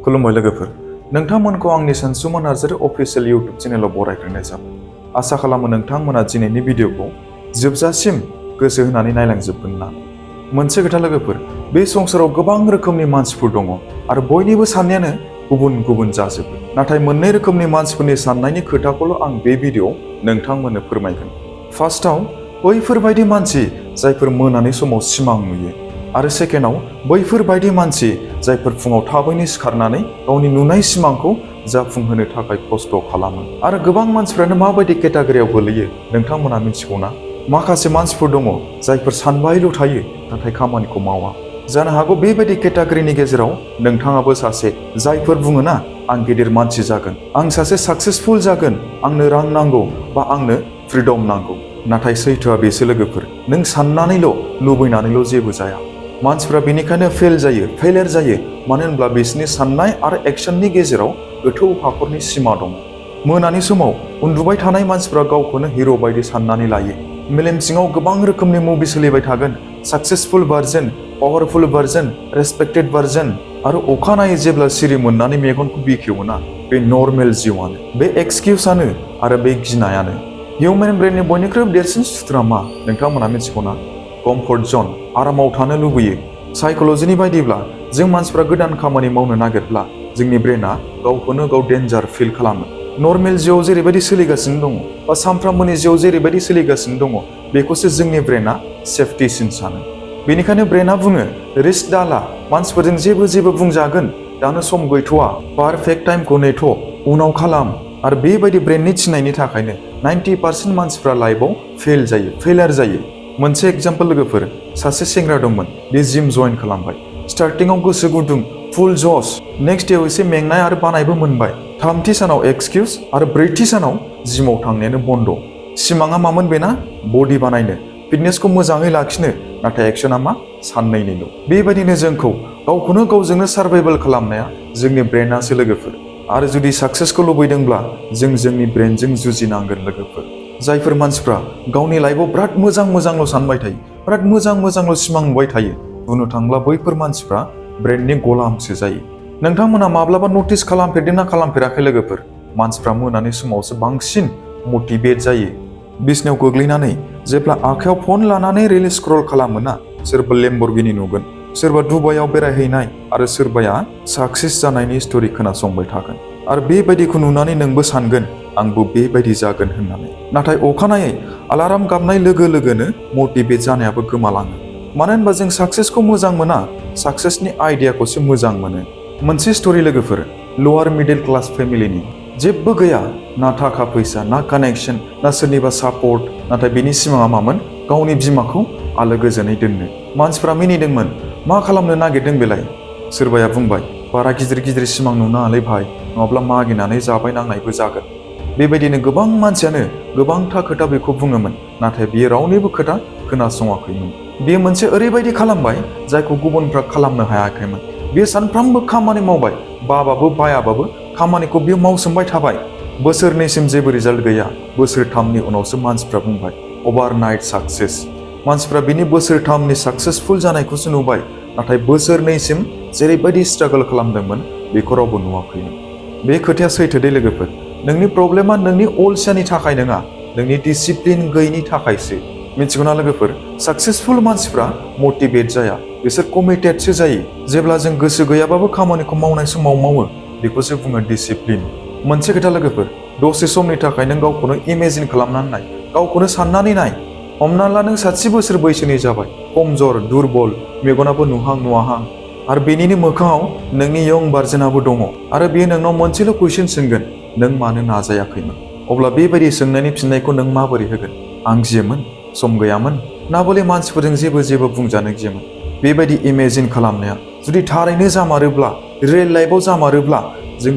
खुलुमबाय लोगोफोर, नोंथांमोनखौ आंनि सानसुमा नार्जारी अफिसियेल इउट्युब चेनेलाव बरायग्रोनाय जाबाय। आसा खालामो नोंथांमोना दिनैनि भिडिअखौ जोबजासिम गोसो होनानै नायलांजोबगोन होननानै। मोनसे खोथा लोगोफोर, बे संसाराव गोबां रोखोमनि मानसिफोर दङ आरो बयनिबो साननायानो गुबुन गुबुन जाजोबो। नाथाय मोननै रोखोमनि मानसिफोरनि साननायनि खोथाखौल' आं बे भिडिअआव नोंथांमोननो फोरमायगोन। फार्स्टआव बैफोरबायदि मानसि जायफोर मोनानि समाव सिमां नुयो, आरो सेकेन्डआव बैफोरबायदि मानसि जायफोर फुङाव थाबैनो सिखारनानै गावनि नुनाय सिमांखौ जाफुंहोनो थाखाय खस्थ' खालामो। आरो गोबां मानसिफ्रानो माबायदि केटेगरियाव गोलैयो नोंथांमोना मिथिगौना? माखासे मानसिफोर दङ जायफोर सानबायल' थायो नाथाय खामानिखौ मावा। जानो हागौ बेबायदि केटेगरिनि गेजेराव नोंथाङाबो सासे, जायफोर बुङोना आं गिदिर मानसि जागोन, आं सासे साक्सेसफुल जागोन, आंनो रां नांगौ बा आंनो फ्रिडम नांगौ। नाथाय सैथोआ बेसो लोगोफोर, नों साननानैल' लुबैनानैल' जेबो जाया। मानसिफ्रा बेनिखायनो फेलियर जायो, मानो होनब्ला बिसोरनि साननाय आरो एक्शननि गेजेराव गोथौ हाखरनि सिमा दङ। मोनानि समाव उन्दुबाय थानाय मानसिफ्रा गावखौनो हिर' बायदि साननानै लायो। मेलेम सिङाव गोबां रोखोमनि मुभि सोलिबाय थागोन, साक्सेसफुल भार्जन, पावारफुल भार्जन, रेसपेक्टेड भार्जन, आरो अखानायै जेब्ला सिरि मोननानै मेगनखौ बेखेवोना, बे नर्मेल जिउआनो, बे एक्सकिउसानो आरो बे गिनायानो। हिउमेन ब्रेननि बयनिख्रुइबो देरसिन सुथुरा मा नोंथांमोना मिथिगौना? कम्फर्ट जन, आरामाव थानो लुबैयो। साइक'लजिनि बायदिब्ला जों मानसिफ्रा गोदान खामानि मावनो नागिरब्ला जोंनि ब्रेना गावखौनो गाव डेन्जार फिल खालामो। नर्मेल जिउआव जेरैबायदि सोलिगासिनो दङ बा सानफ्रामबोनि जिउआव जेरैबायदि सोलिगासिनो दङ, बेखौसो जोंनि ब्रेना सेफटिसिन सानो। बेनिखायनो ब्रेना बुङो रिस्क दाला, मानसिफोरजों जेबो बुंजागोन, दानो सम गैथ'वा, पारफेक्ट टाइमखौ नेथ', उनाव खालाम। आरो बेबायदि ब्रेननि थिननायनि थाखायनो 90% मानसिफ्रा लाइफआव फेलियर जायो। मोनसे एग्जाम्पल लोगोफोर, सासे सेंग्रा दंमोन, बे जिम जइन खालामबाय। स्टार्टिंआव गोसो गुदुं, फुल जस, नेक्स्ट डेआव एसे मेंनाय आरो बानायबो मोनबाय। थामथि सानाव एक्सकिउस आरो ब्रैथि सानाव जिमाव थांनायानो बन्द'। सिमाङा मामोन बेना? बडि बानायनो, फिटनेसखौ मोजाङै लाखिनो, नाथाय एक्सना मा? साननैनिल'। बेबायदिनो जोंखौ गावखौनो गावजोंनो सार्भाइभेल खालामनाया जोंनि ब्रेनासो लोगोफोर। आरो जुदि साक्सेसखौ लुबैदोंब्ला जों जोंनि ब्रेनजों जुजिनांगोन लोगोफोर। जायफोर मानसिफ्रा गावनि लाइफआव बिराद मोजांल' सानबाय थायो, बिराद मोजांल' सिमां नुबाय थायो, बुंनो थांब्ला बैफोर मानसिफ्रा ब्रेननि गलामसो जायो। नोंथांमोना माब्लाबा नटिस खालामफेरदोंना खालामफेराखै लोगोफोर? मानसिफ्रा मोनानि समावसो बांसिन मटिभेट जायो। बिसनायाव गोग्लैनानै जेब्ला आखायाव फन लानानै रिल स्क्रल खालामोना, सोरबा लेम्बरगिनि नुगोन, सोरबा दुबाइयाव बेरायहैनाय, आरो सोरबाया साक्सेस जानायनि स्ट'रि खोनासंबाय थागोन। आरो बेबायदिखौ नुनानै नोंबो सानगोन आंबो बेबायदि जागोन होननानै। नाथाय अखानायै अलार्म गाबनाय लोगो लोगोनो मटिभेट जानायाबो गोमालाङो। मानो होनबा जों साक्सेसखौ मोजां मोना, साक्सेसनि आइडियाखौसो मोजां मोनो। मोनसे स्ट'रि लोगोफोर, लवार मिडिल क्लास फेमिलिनि, जेबो गैया, ना थाखा फैसा, ना कानेक्सन, ना सोरनिबा सापर्ट, नाथाय बिनि सिमाङा मामोन? गावनि बिमाखौ आलो गोजोनै दोननो। मानसिफ्रा मिनिदोंमोन, मा खालामनो नागिरदों बेलाय? सोरबाया बुंबाय, बारा गिदिर सिमां नुनाङालै भाइ, नङाब्ला मागिनानै जाबाय नांनायबो जागोन। बेबायदिनो गोबां मानसियानो गोबांथा खोथा बेखौ बुङोमोन, नाथाय बियो रावनिबो खोथा खोनासङाखैमोन। बियो मोनसे ओरैबायदि खालामबाय जायखौ गुबुनफ्रा खालामनो हायाखैमोन। बियो सानफ्रामबो खामानि मावबाय, बाबाबो बायाबाबो खामानिखौ बियो मावसोमबाय थाबाय। बोसोरनैसिम जेबो रिजाल्ट गैया। बोसोरथामनि उनावसो मानसिफ्रा बुंबाय अभारनाइट साक्सेस। मानसिफ्रा बिनि बोसोरथामनि साक्सेसफुल जानायखौसो नुबाय, नाथाय बोसोरनैसिम जेरैबायदि स्ट्रागल खालामदोंमोन बेखौ रावबो नुवाखैमोन। बे खोथाया सैथो दे लोगोफोर, नोंनि प्रब्लेमा नोंनि अलसियानि थाखाय नङा, नोंनि डिसिप्लिन गैयिनि थाखायसो। मिथिगौना लोगोफोर, साक्सेसफुल मानसिफ्रा मटिभेट जाया, बिसोर कमिटेडसो जायो। जेब्ला जों गोसो गैयाबाबो खामानिखौ मावनाय समाव मावो, बेखौसो बुङो डिसिप्लिन। मोनसे खोथा लोगोफोर, दसे समनि थाखाय नों गावखौनो इमेजिन खालामनानै नाय, गावखौनो साननानै नाय। हमना ला नों 60 बोसोर बैसोनि जाबाय, कमजर, दुरबल, मेगनाबो नुहां, आरो बेनिनो मोखाङाव नोंनि यं भार्जनाबो दङ, आरो बेयो नोंनाव मोनसेल' कुइसन सोंगोन, नों मानो नाजायाखैमोन? अब्ला बेबायदि सोंनायनि फिननायखौ नों माबोरै होगोन? आं गियोमोन, सम गैयामोन, ना बले मानसिफोरजों जेबो बुंजानो गियोमोन। बेबायदि इमेजिन खालामनाया जुदि थारैनो जामारोब्ला, रियेल लाइफआव जामारोब्ला, जों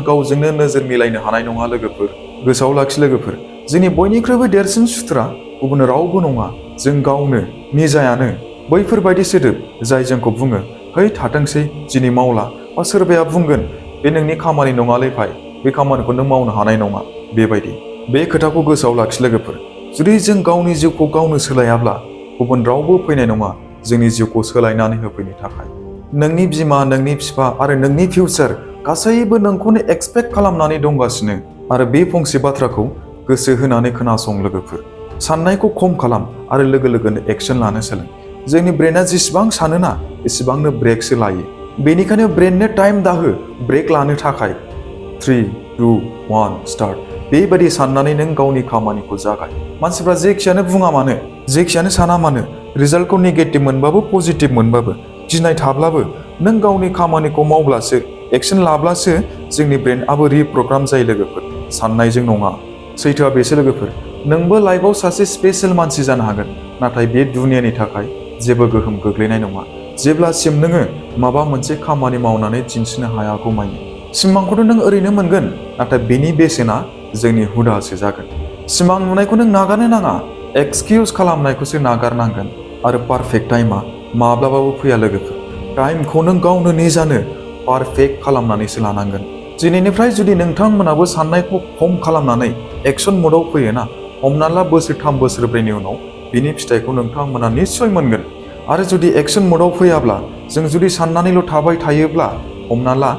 गावजोंनो नोजोर मिलायनो हानाय नङा लोगोफोर। गोसोआव लाखि लोगोफोर, जोंनि बयनिख्रुइबो देरसिन सुथुरा गुबुन रावबो नङा, जों गावनो, निजायानो। बैफोरबायदि सोदोब जाय जोंखौ बुङो है थाथोंसै दिनै मावला, बा सोरबाया बुंगोन बे नोंनि खामानि नङालै भाइ, बे खामानिखौ नों मावनो हानाय नङा। बेबायदि बे खोथाखौ गोसोआव लाखि लोगोफोर, जुदि जों गावनि जिउखौ गावनो सोलायाब्ला गुबुन रावबो फैनाय नङा जोंनि जिउखौ सोलायनानै होफैनो थाखाय। नोंनि बिमा, नोंनि बिफा आरो नोंनि फिउचार गासैबो नोंखौनो एक्सपेक्ट खालामनानै दंगासिनो। आरो बे फंसे बाथ्राखौ गोसो होनानै खोनासं लोगोफोर। साननायखौ खम खालाम आरो लोगो लोगोनो एक्शन लानो सोलों। जोंनि ब्रेना जेसेबां सानोना एसेबांनो ब्रेकसो लायो। बेनिखायनो ब्रेननो टाइम दाहो ब्रेक लानो थाखाय। 3, 2, 1 स्टार्ट। बेबायदि साननानै नों गावनि खामानिखौ जागाय। मानसिफ्रा जेखियानो बुङा मानो, जेखियानो साना मानो, रिजाल्टखौ नेगेटिभ मोनबाबो पजिटिभ मोनबाबो, गिनाय थाब्लाबो नों गावनि खामानिखौ मावब्लासो, एक्शन लाब्लासो जोंनि ब्रेनआबो रिप्रग्राम जायो लोगोफोर, साननायजों नङा। सैथोआ बेसो लोगोफोर, नोंबो लाइफआव सासे स्पेशेल मानसि जानो हागोन, नाथाय बे दुनियानि थाखाय जेबो गोहोम गोग्लैनाय नङा जेब्लासिम नोङो माबा मोनसे खामानि मावनानै दिन्थिनो हायागौमानि। सिमांखौथ' नों ओरैनो मोनगोन, नाथाय बेनि बेसेना जोंनि हुदासो जागोन। सिमां नुनायखौ नों नागारनो नाङा, एक्सकिउज खालामनायखौसो नागारनांगोन। आरो पारफेक्ट टाइमा माब्लाबाबो फैया लोगोफोर। टाइमखौ नों गावनो निजानो पारफेक्ट खालामनानैसो लानांगोन। दिनैनिफ्राय जुदि नोंथांमोनाबो साननायखौ खम खालामनानै एक्शन मोडआव फैयोना, हमना ला बोसोरथाम बोसोरब्रैनि उनाव बिनि फिथाइखौ नोंथांमोना निस्सय मोनगोन। आरो जुदि एक्शन मोडआव फैयाब्ला, जों जुदि साननानैल' थाबाय थायोब्ला, हमना ला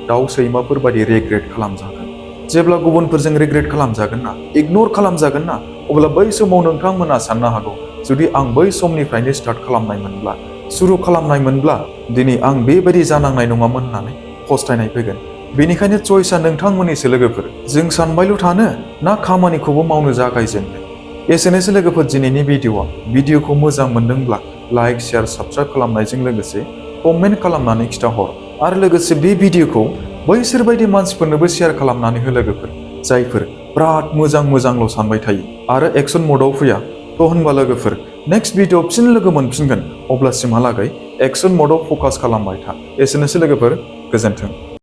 दाउ सैमाफोर बायदि रिग्रेट खालामजागोन। जेब्ला गुबुनफोरजों रिग्रेट खालामजागोन ना, इगनर खालामजागोन ना, अब्ला बै समाव नोंथांमोना साननो हागौ, जुदि आं बै समनिफ्रायनो स्टार्ट खालामनायमोनब्ला, सुरु खालामनायमोनब्ला दिनै आं बेबायदि जानांनाय नङामोन होननानै फस्थायनाय फैगोन। बेनिखायनो चइसआ नोंथांमोननिसो लोगोफोर। जों सानबायल' थानो ना खामानिखौबो मावनो जागायजेननो। एसेनोसै लोगोफोर दिनैनि भिडिअखौ मोजां मोनदोंब्ला लाइक, शेयार, साबस्क्राइब खालामनायजों लोगोसे कमेन्ट खालामनानै खिथाहर। आरो लोगोसे बे भिडिअखौ बैसोर बायदि मानसिफोरनोबो शेयार खालामनानै हो लोगोफोर, जायफोर बिराद मोजांल' सानबाय थायो आरो एक्शन मोडआव फैया। थ' होनबा लोगोफोर, नेक्स्ट भिडिअआव फिन लोगो मोनफिनगोन। अब्लासिमहालागै एक्शन मोडआव फकास खालामबाय था। एसेनोसै लोगोफोर, गोजोन्थों।